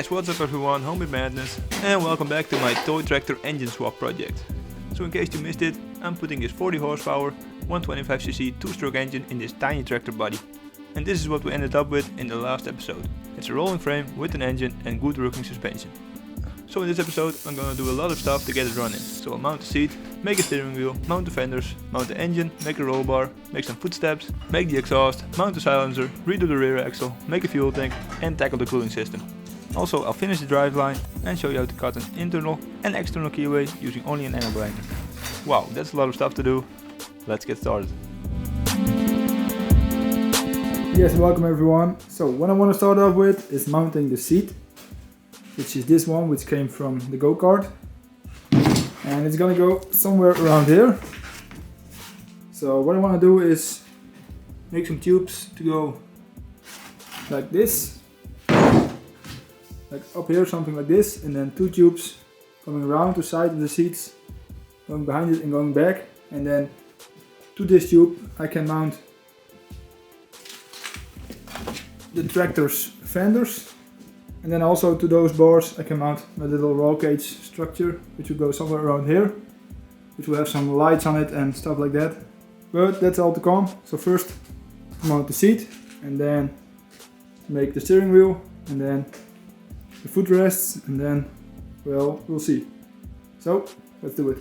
Yes, what's up everyone, Homemade Madness, and welcome back to my toy tractor engine swap project. So in case you missed it, I'm putting this 40 horsepower, 125cc 2-stroke engine in this tiny tractor body. And this is what we ended up with in the last episode. It's a rolling frame with an engine and good working suspension. So in this episode I'm gonna do a lot of stuff to get it running. So I'll mount the seat, make a steering wheel, mount the fenders, mount the engine, make a roll bar, make some footsteps, make the exhaust, mount the silencer, redo the rear axle, make a fuel tank and tackle the cooling system. Also I'll finish the driveline and show you how to cut an internal and external keyway using only an angle grinder. Wow, that's a lot of stuff to do. Let's get started. Yes, welcome everyone. So what I want to start off with is mounting the seat, which is this one, which came from the go-kart. And it's gonna go somewhere around here. So what I want to do is make some tubes to go like this. Like up here, something like this, and then 2 tubes coming around the side of the seats, going behind it and going back, and then to this tube I can mount the tractor's fenders, and then also to those bars I can mount my little roll cage structure, which will go somewhere around here, which will have some lights on it and stuff like that. But that's all to come. So first mount the seat, and then make the steering wheel, and then the footrests, and then, well, we'll see. So let's do it.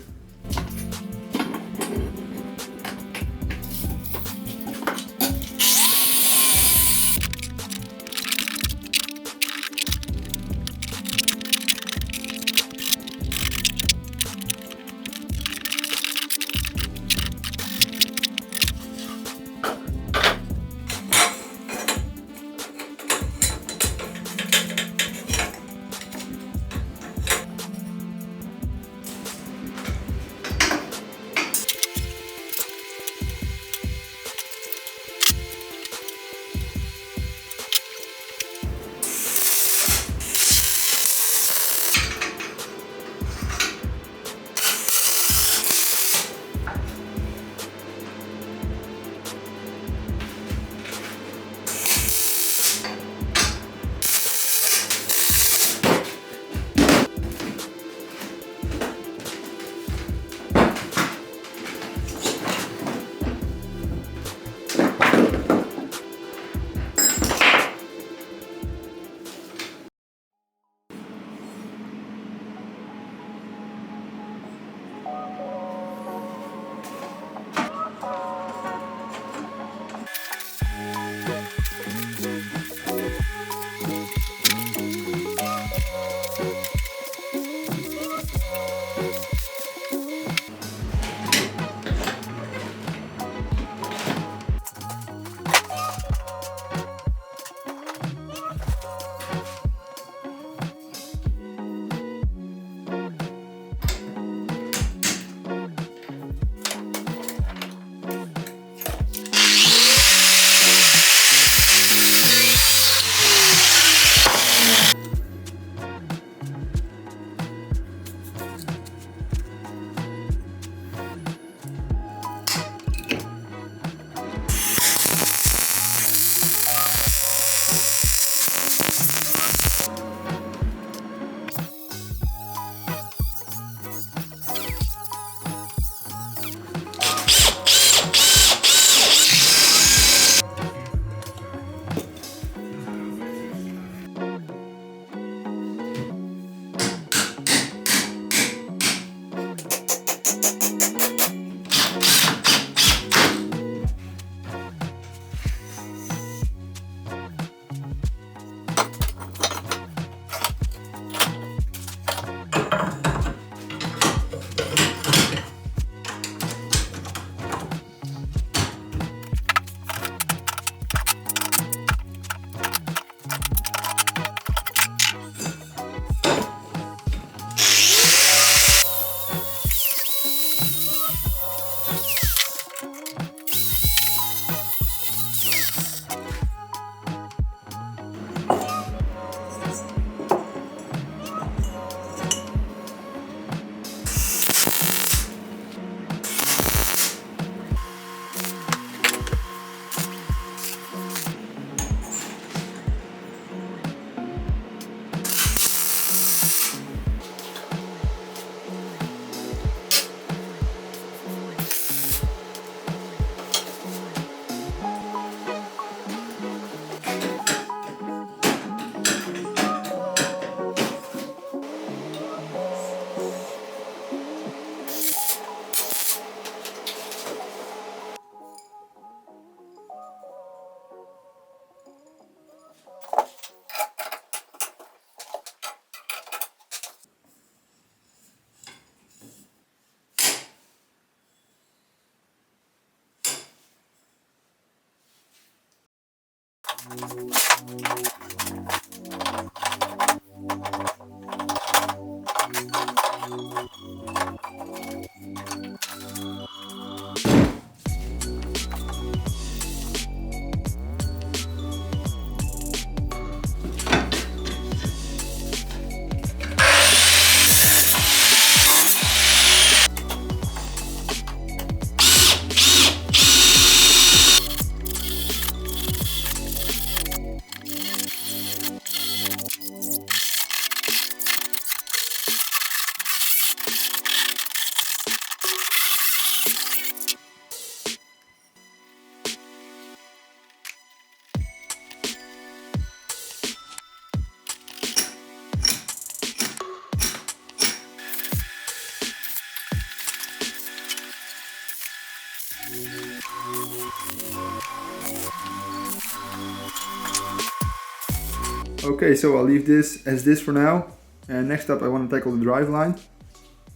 Okay, so I'll leave this as this for now. And next up I want to tackle the driveline.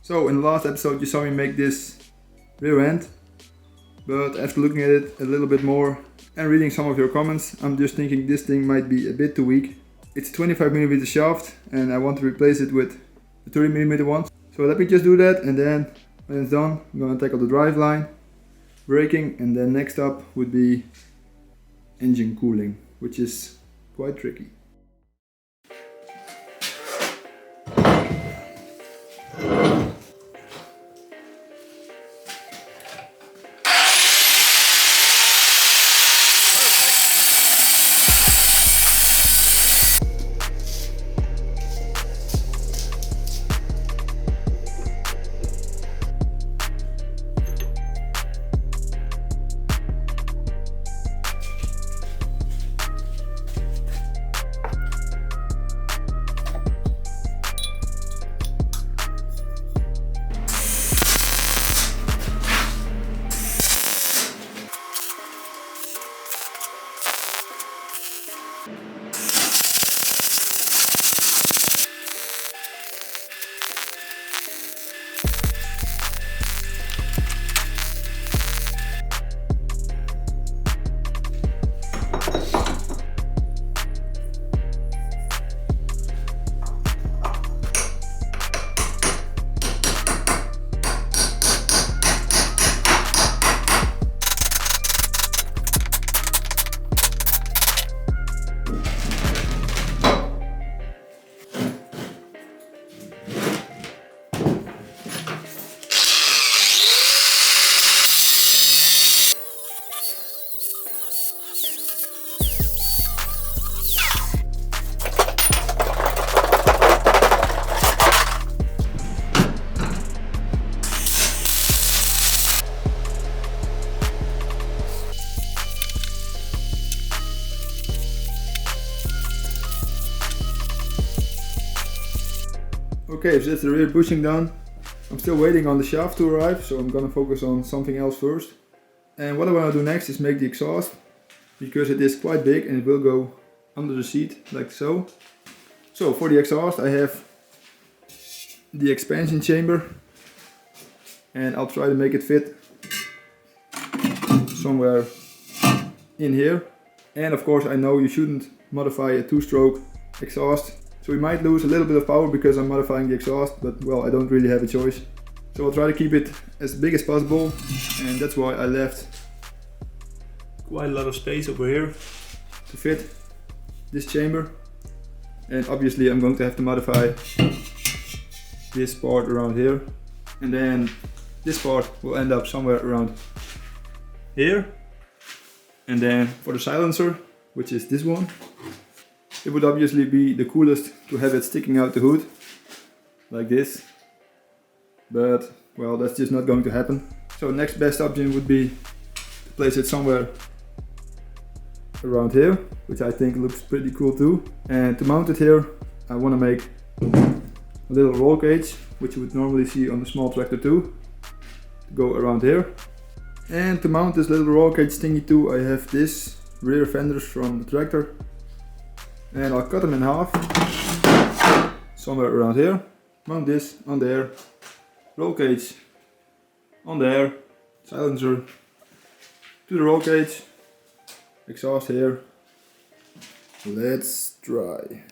So in the last episode you saw me make this rear end. But after looking at it a little bit more and reading some of your comments, I'm just thinking this thing might be a bit too weak. It's a 25mm shaft and I want to replace it with a 30mm one. So let me just do that, and then when it's done I'm going to tackle the driveline, braking, and then next up would be engine cooling, which is quite tricky. Okay, so that's the rear bushing done. I'm still waiting on the shaft to arrive, so I'm gonna focus on something else first. And what I wanna do next is make the exhaust, because it is quite big and it will go under the seat, like so. So for the exhaust I have the expansion chamber, and I'll try to make it fit somewhere in here. And of course I know you shouldn't modify a two-stroke exhaust. So we might lose a little bit of power because I'm modifying the exhaust, but well, I don't really have a choice. So I'll try to keep it as big as possible, and that's why I left quite a lot of space over here to fit this chamber. And obviously I'm going to have to modify this part around here, and then this part will end up somewhere around here. And then for the silencer, which is this one, it would obviously be the coolest to have it sticking out the hood, like this. But, well, that's just not going to happen. So next best option would be to place it somewhere around here, which I think looks pretty cool too. And to mount it here, I want to make a little roll cage, which you would normally see on the small tractor too, to go around here. And to mount this little roll cage thingy too, I have this rear fenders from the tractor. And I'll cut them in half, somewhere around here. Mount this on there, roll cage on there, silencer to the roll cage, exhaust here, Let's try.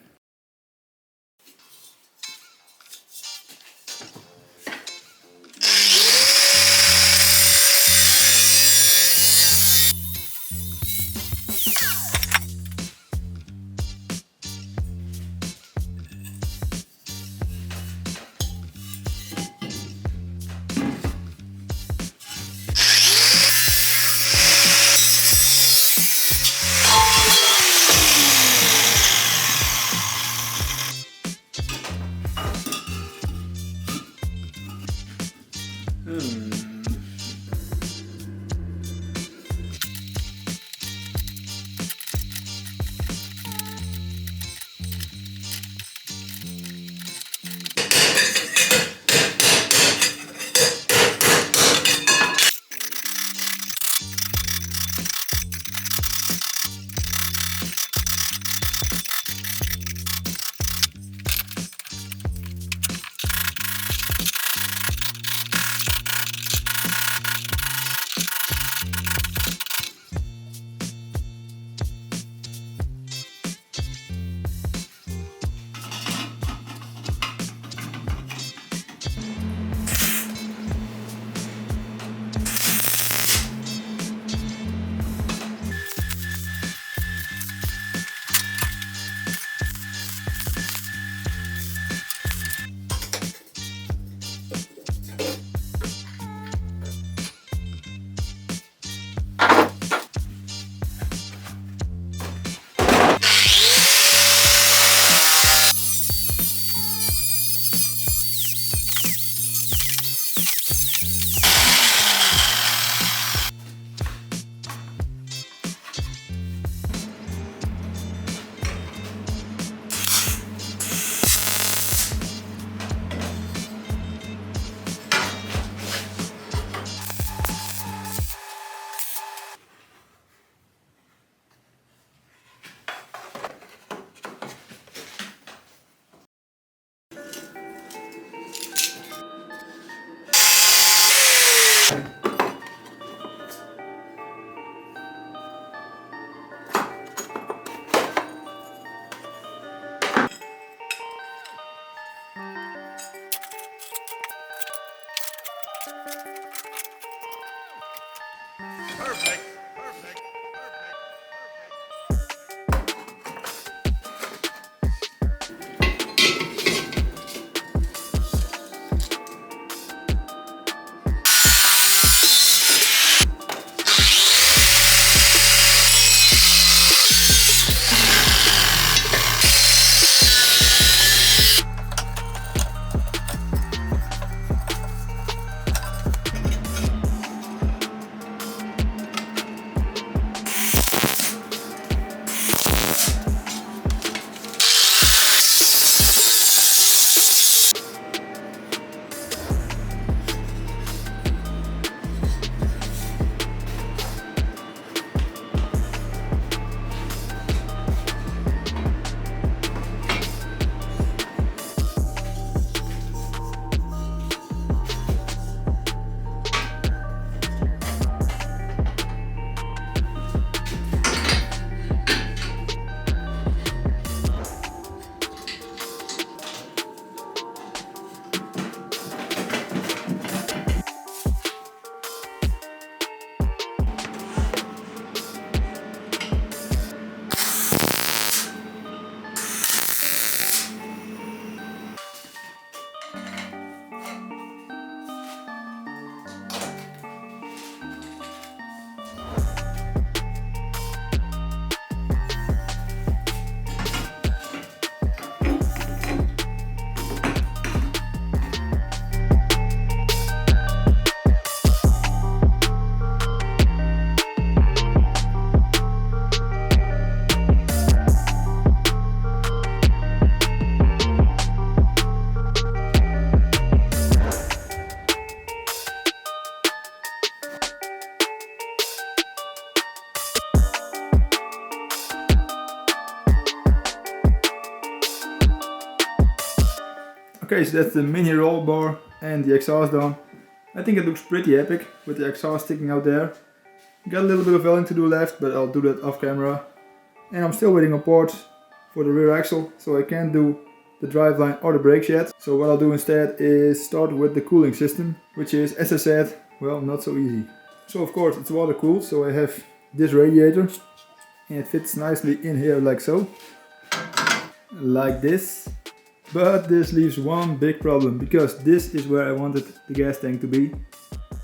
Okay, so that's the mini roll bar and the exhaust done. I think it looks pretty epic with the exhaust sticking out there. Got a little bit of welding to do left, but I'll do that off camera. And I'm still waiting on parts for the rear axle, so I can't do the driveline or the brakes yet. So what I'll do instead is start with the cooling system, which is, as I said, well, not so easy. So of course it's water cooled, so I have this radiator and it fits nicely in here like so, like this. But this leaves one big problem, because this is where I wanted the gas tank to be,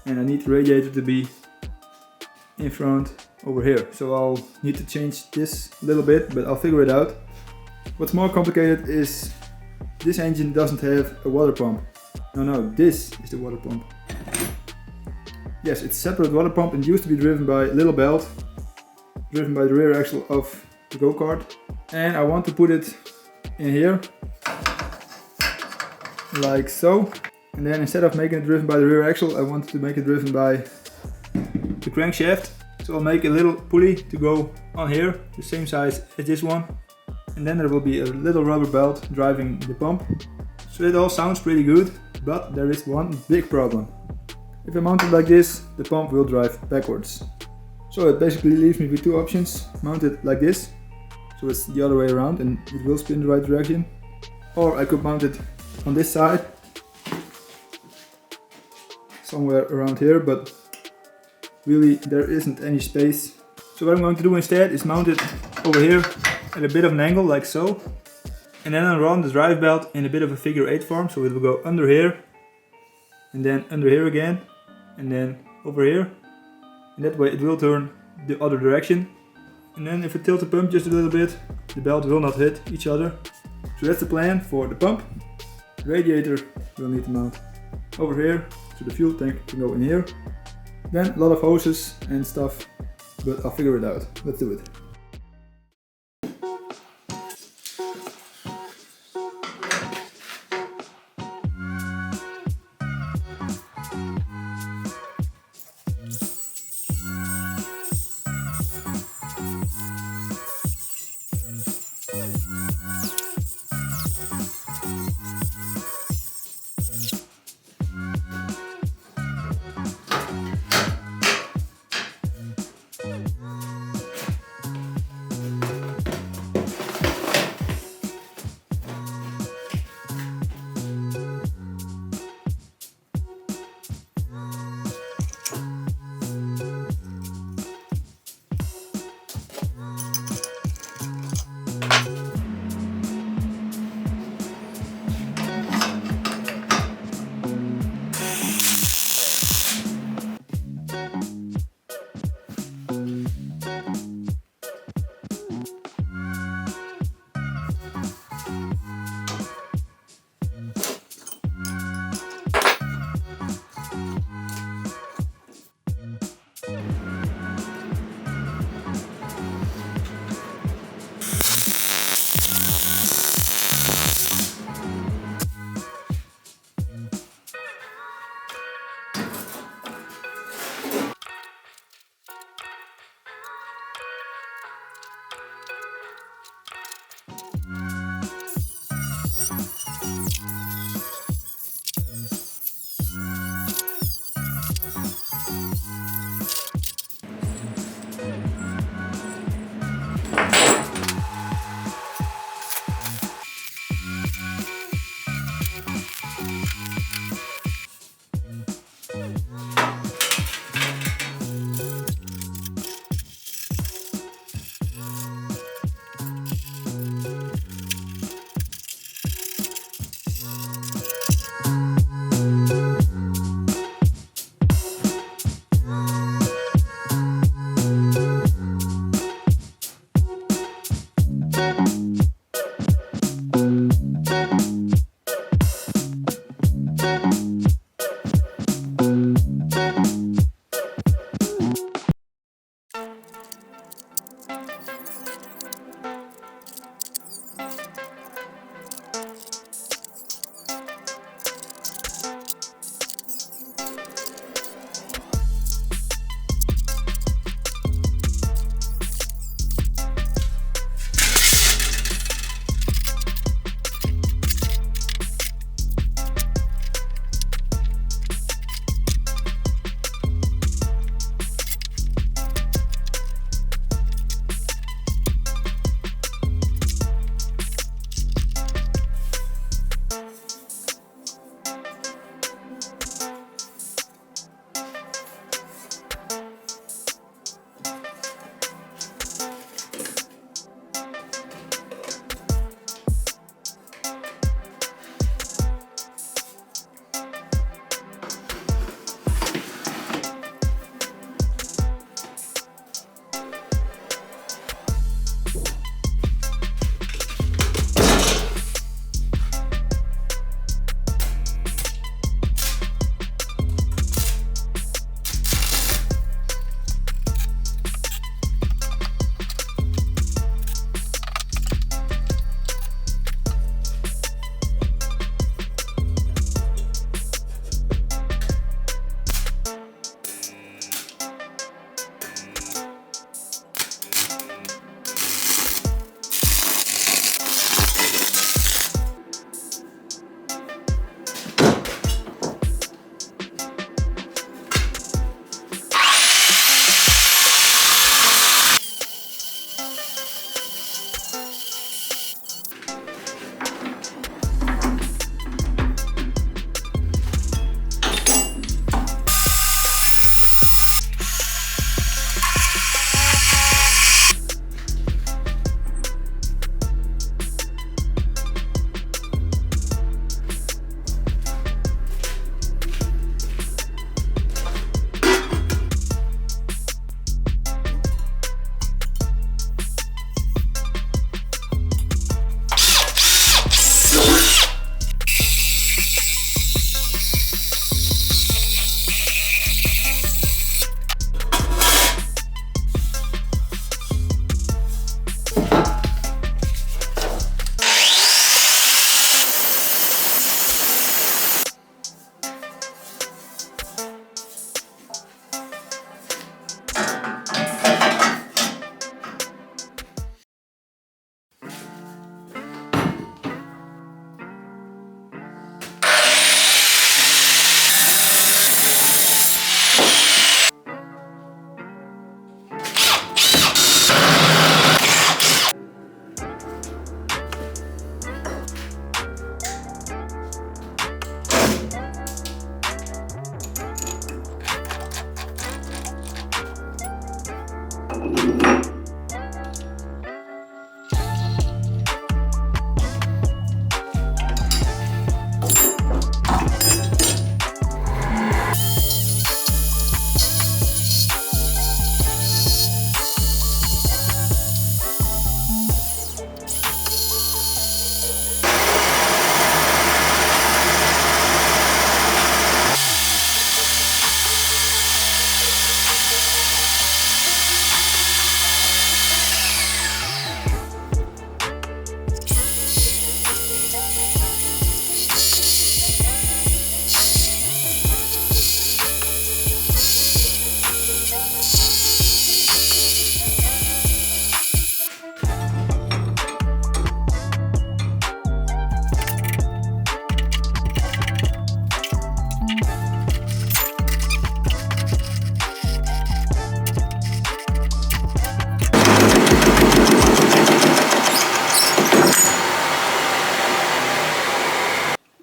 and I need the radiator to be in front over here. So I'll need to change this a little bit, but I'll figure it out. What's more complicated is this engine doesn't have a water pump. No, this is the water pump. Yes, it's a separate water pump and used to be driven by a little belt, driven by the rear axle of the go-kart. And I want to put it in here, like so. And then instead of making it driven by the rear axle, I want to make it driven by the crankshaft. So I'll make a little pulley to go on here, the same size as this one. And then there will be a little rubber belt driving the pump. So it all sounds pretty good, but there is one big problem. If I mount it like this, the pump will drive backwards. So it basically leaves me with two options. Mount it like this, so it's the other way around and it will spin the right direction. Or I could mount it on this side, somewhere around here, but really there isn't any space. So what I'm going to do instead is mount it over here at a bit of an angle, like so. And then I'll run the drive belt in a bit of a figure 8 form, so it will go under here, and then under here again, and then over here. And that way it will turn the other direction. And then if I tilt the pump just a little bit, the belt will not hit each other. So that's the plan for the pump. The radiator will need to mount over here, so the fuel tank can go in here. Then a lot of hoses and stuff, but I'll figure it out. Let's do it.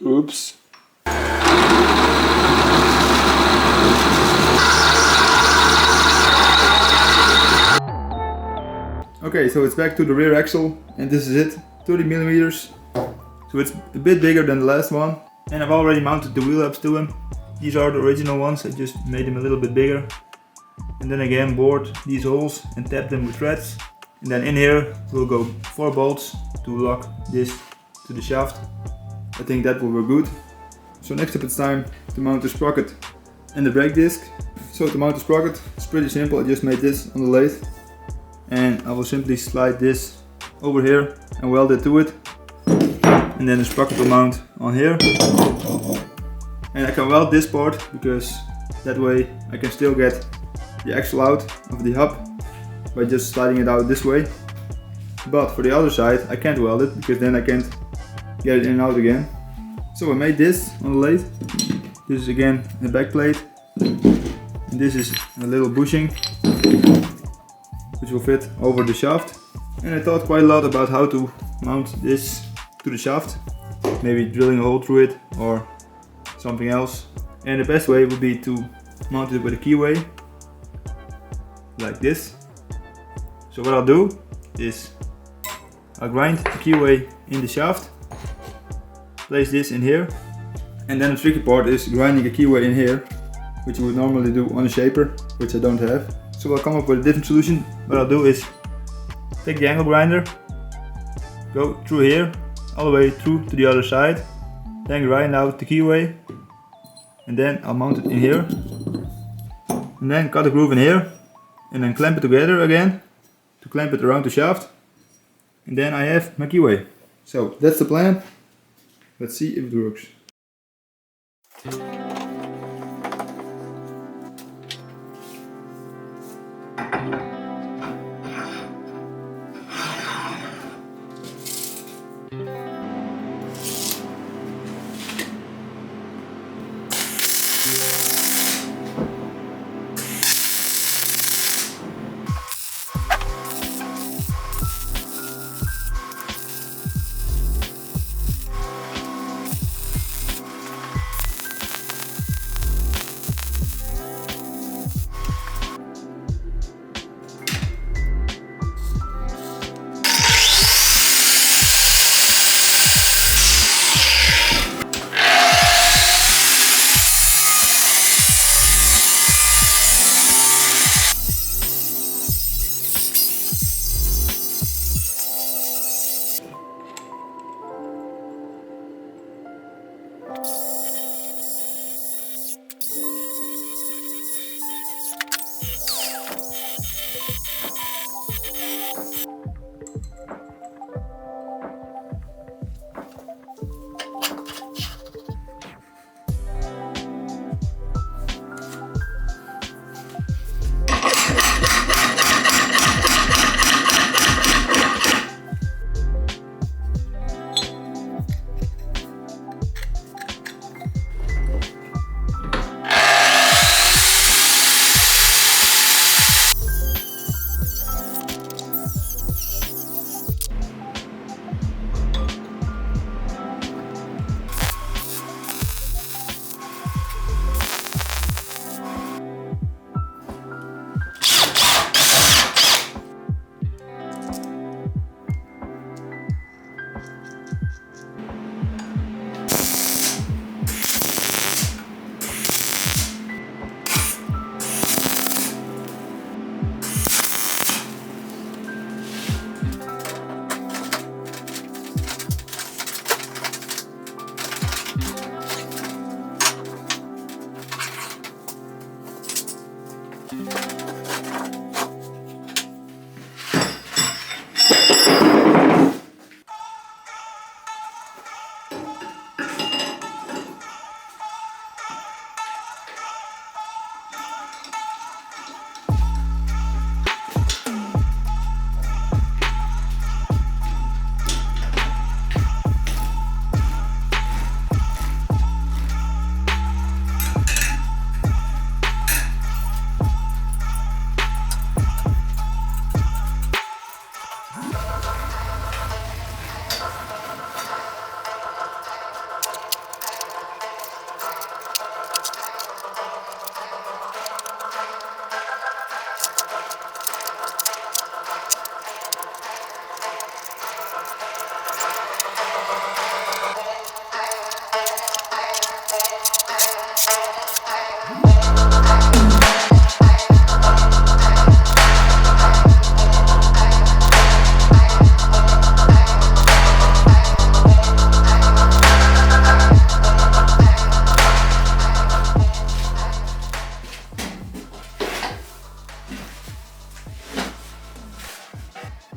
Oops. Okay, so it's back to the rear axle, and this is it, 30 millimeters. So it's a bit bigger than the last one, and I've already mounted the wheel hubs to them. These are the original ones, I just made them a little bit bigger. And then again bored these holes and tap them with threads. And then in here will go 4 bolts to lock this to the shaft. I think that will work good. So next up it's time to mount the sprocket and the brake disc. So to mount the sprocket, it's pretty simple. I just made this on the lathe. And I will simply slide this over here and weld it to it. And then the sprocket will mount on here. And I can weld this part because that way I can still get the axle out of the hub by just sliding it out this way. But for the other side I can't weld it because then I can't get it in and out again. So I made this on the lathe. This is again a back plate. And this is a little bushing which will fit over the shaft. And I thought quite a lot about how to mount this to the shaft. Maybe drilling a hole through it or something else. And the best way would be to mount it with a keyway, like this. So what I'll do is I'll grind the keyway in the shaft, place this in here, and then the tricky part is grinding a keyway in here, which you would normally do on a shaper, which I don't have. So I'll come up with a different solution. What I'll do is take the angle grinder, go through here, all the way through to the other side, then grind out the keyway, and then I'll mount it in here, and then cut a groove in here, and then clamp it together again to clamp it around the shaft, and then I have my keyway. So that's the plan. Let's see if it works.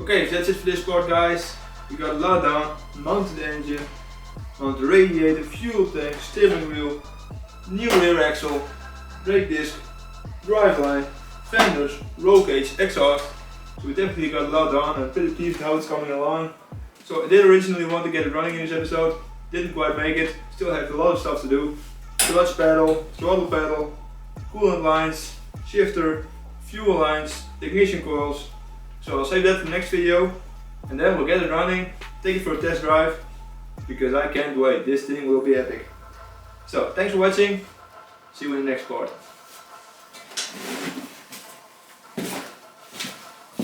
Okay, so that's it for this part, guys. We got a lot done. Mounted the engine, mounted the radiator, fuel tank, steering wheel, new rear axle, brake disc, driveline, fenders, roll cage, exhaust. So we definitely got a lot done. I'm pretty pleased with how it's coming along. So I did originally want to get it running in this episode, didn't quite make it, still have a lot of stuff to do. Clutch pedal, throttle pedal, coolant lines, shifter, fuel lines, ignition coils. So I'll save that for the next video and then we'll get it running, take it for a test drive, because I can't wait, this thing will be epic. So thanks for watching, see you in the next part.